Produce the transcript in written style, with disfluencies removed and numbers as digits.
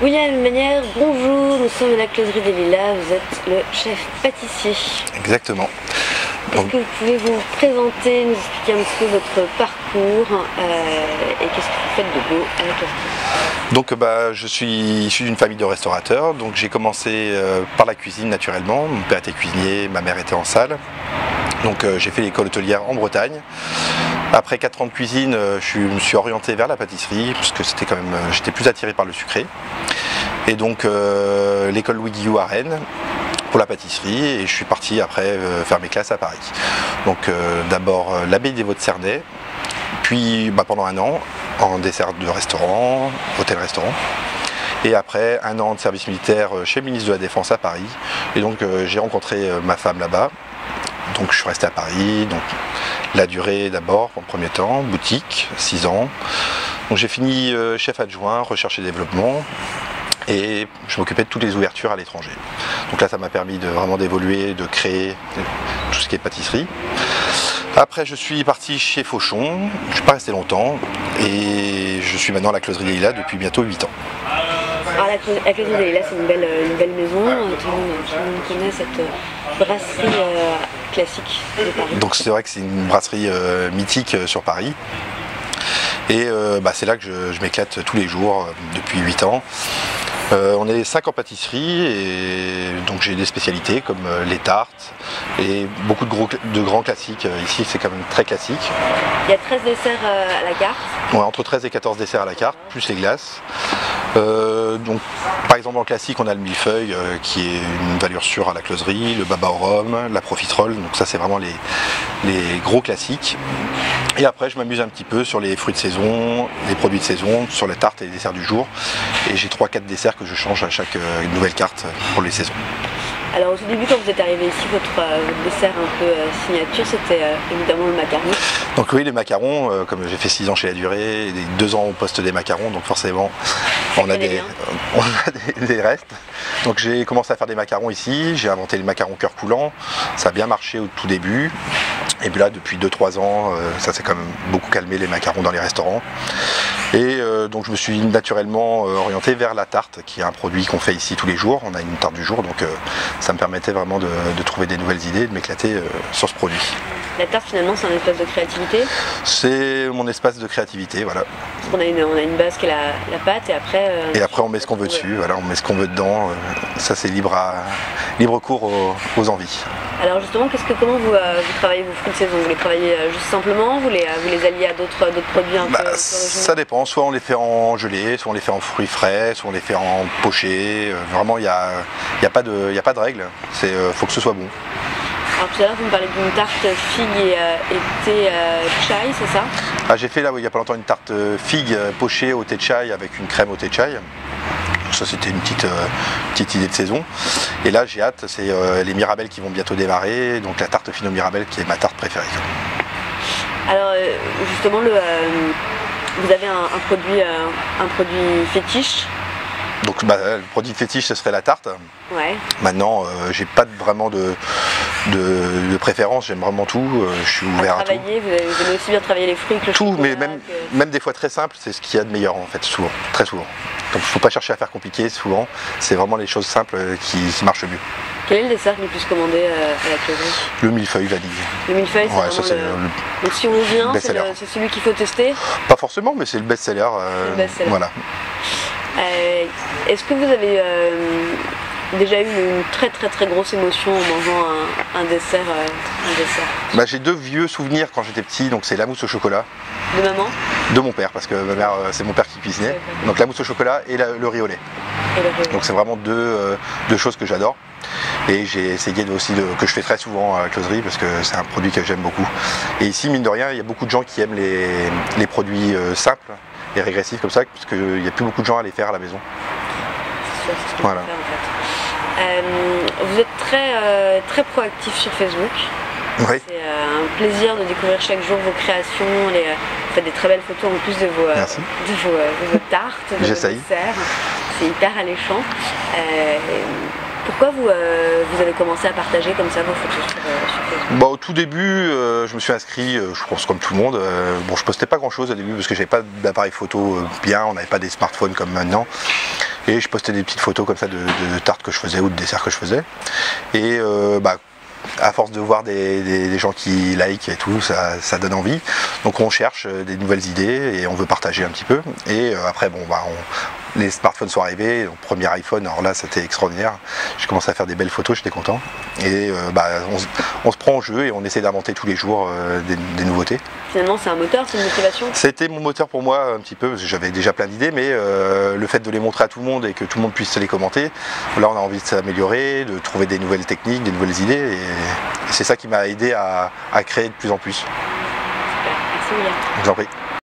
Oui, à une manière, bonjour, nous sommes à la Closerie des Lilas, vous êtes le chef pâtissier. Exactement. Est-ce que vous pouvez vous présenter, nous expliquer un petit peu votre parcours et qu'est-ce que vous faites de beau à la Closerie? Donc je suis issu d'une famille de restaurateurs, donc j'ai commencé par la cuisine naturellement. Mon père était cuisinier, ma mère était en salle. Donc j'ai fait l'école hôtelière en Bretagne. Après 4 ans de cuisine, je me suis orienté vers la pâtisserie, puisque c'était quand même, j'étais plus attiré par le sucré. Et donc l'école Louis Guillou à Rennes pour la pâtisserie, et je suis parti après faire mes classes à Paris. Donc d'abord l'abbaye des Vaux-de-Cernay, puis pendant un an en dessert de restaurant, hôtel-restaurant. Et après un an de service militaire chez le ministre de la Défense à Paris. Et donc j'ai rencontré ma femme là-bas. Donc je suis resté à Paris, donc la durée d'abord en premier temps, boutique, 6 ans. Donc j'ai fini chef adjoint, recherche et développement, et je m'occupais de toutes les ouvertures à l'étranger. Donc là ça m'a permis de vraiment d'évoluer, de créer tout ce qui est pâtisserie. Après je suis parti chez Fauchon, je ne suis pas resté longtemps, et je suis maintenant à la Closerie des Lilas depuis bientôt 8 ans. Alors la Closerie des Lilas, c'est une belle maison, tout le monde connaît cette brasserie classique de Paris. Donc c'est vrai que c'est une brasserie mythique sur Paris. Et c'est là que je m'éclate tous les jours depuis 8 ans. On est 5 en pâtisserie, et donc j'ai des spécialités comme les tartes et beaucoup de grands classiques. Ici c'est quand même très classique. Il y a 13 desserts à la carte. Ouais, entre 13 et 14 desserts à la carte, plus les glaces. Donc, par exemple en classique on a le millefeuille qui est une valeur sûre à la Closerie, le baba au rhum, la profiterole, donc ça c'est vraiment les gros classiques. Et après je m'amuse un petit peu sur les fruits de saison, les produits de saison, sur les tartes et les desserts du jour. Et j'ai 3-4 desserts que je change à chaque nouvelle carte pour les saisons. Alors au tout début, quand vous êtes arrivé ici, votre dessert un peu signature, c'était évidemment le macaron. Donc oui, les macarons, comme j'ai fait 6 ans chez La Durée, et 2 ans au poste des macarons, donc forcément on a des restes. Donc j'ai commencé à faire des macarons ici, j'ai inventé les macarons cœur coulant, ça a bien marché au tout début. Et puis là, depuis 2-3 ans, ça s'est quand même beaucoup calmé, les macarons dans les restaurants. Et donc je me suis naturellement orienté vers la tarte, qui est un produit qu'on fait ici tous les jours. On a une tarte du jour, donc ça me permettait vraiment de trouver des nouvelles idées, de m'éclater sur ce produit. La tarte, finalement, c'est un espace de créativité? C'est mon espace de créativité, voilà. Parce qu'on a une base qui est la pâte, et après... et après on met ce qu'on veut dessus, voilà, on met ce qu'on veut dedans. Ça c'est libre cours aux envies. Alors justement, comment vous travaillez vos fruits de saison? Vous les travaillez juste simplement, vous les alliez à d'autres produits un peu originaux? Ça dépend, soit on les fait en gelée, soit on les fait en fruits frais, soit on les fait en poché. Vraiment, il n'y a pas de règle, faut que ce soit bon. Alors tout à l'heure, vous me parlez d'une tarte figue et thé chai, c'est ça? Ah, j'ai fait là, il n'y a pas longtemps, une tarte figue pochée au thé de chai avec une crème au thé de chai. Ça c'était une petite idée de saison. Et là j'ai hâte, c'est les mirabelles qui vont bientôt démarrer, donc la tarte fine aux mirabelles qui est ma tarte préférée. Alors justement, vous avez un produit fétiche? Donc le produit fétiche ce serait la tarte. Ouais. Maintenant j'ai pas vraiment de préférence, j'aime vraiment tout, je suis ouvert à tout. Vous aimez aussi bien travailler les fruits que le tout, chocolat, mais même des fois très simple, c'est ce qu'il y a de meilleur en fait, souvent, très souvent. Donc il ne faut pas chercher à faire compliqué souvent, c'est vraiment les choses simples qui marchent mieux. Quel est le dessert le plus commandé à la Closerie? Le millefeuille vanille. Le millefeuille, c'est ouais, Donc si on vient, c'est celui qu'il faut tester? Pas forcément, mais c'est le best-seller. Voilà. Est-ce que vous avez déjà eu une très grosse émotion en mangeant un dessert? J'ai 2 vieux souvenirs quand j'étais petit, donc c'est la mousse au chocolat. De maman? De mon père, parce que ma mère, c'est mon père qui cuisinait. Ouais, donc la mousse au chocolat et le riz au lait. Donc c'est vraiment deux choses que j'adore. Et j'ai essayé aussi que je fais très souvent à la Closerie parce que c'est un produit que j'aime beaucoup. Et ici, mine de rien, il y a beaucoup de gens qui aiment les produits simples et régressifs comme ça, parce qu'il n'y a plus beaucoup de gens à les faire à la maison. C'est sûr, c'est ce qu'on peut faire, en fait. Vous êtes très proactif sur Facebook. Oui. C'est un plaisir de découvrir chaque jour vos créations. Vous faites des très belles photos en plus de vos tartes, de vos desserts. C'est hyper alléchant. Pourquoi vous avez commencé à partager comme ça vos photos sur Facebook? Au tout début, je me suis inscrit, je pense comme tout le monde. Je postais pas grand chose au début parce que j'avais pas d'appareil photo bien, on n'avait pas des smartphones comme maintenant. Et je postais des petites photos comme ça de tartes que je faisais ou de desserts que je faisais. Et à force de voir des gens qui like et tout, ça donne envie. Donc on cherche des nouvelles idées et on veut partager un petit peu. Et après, les smartphones sont arrivés. Donc, premier iPhone, alors là c'était extraordinaire. J'ai commencé à faire des belles photos, j'étais content. Et on se prend au jeu et on essaie d'inventer tous les jours des nouveautés. Finalement c'est un moteur, c'est une motivation? C'était mon moteur pour moi un petit peu, parce que j'avais déjà plein d'idées, mais le fait de les montrer à tout le monde et que tout le monde puisse les commenter, là on a envie de s'améliorer, de trouver des nouvelles techniques, des nouvelles idées, et c'est ça qui m'a aidé à créer de plus en plus. Super, merci William. Je vous en prie.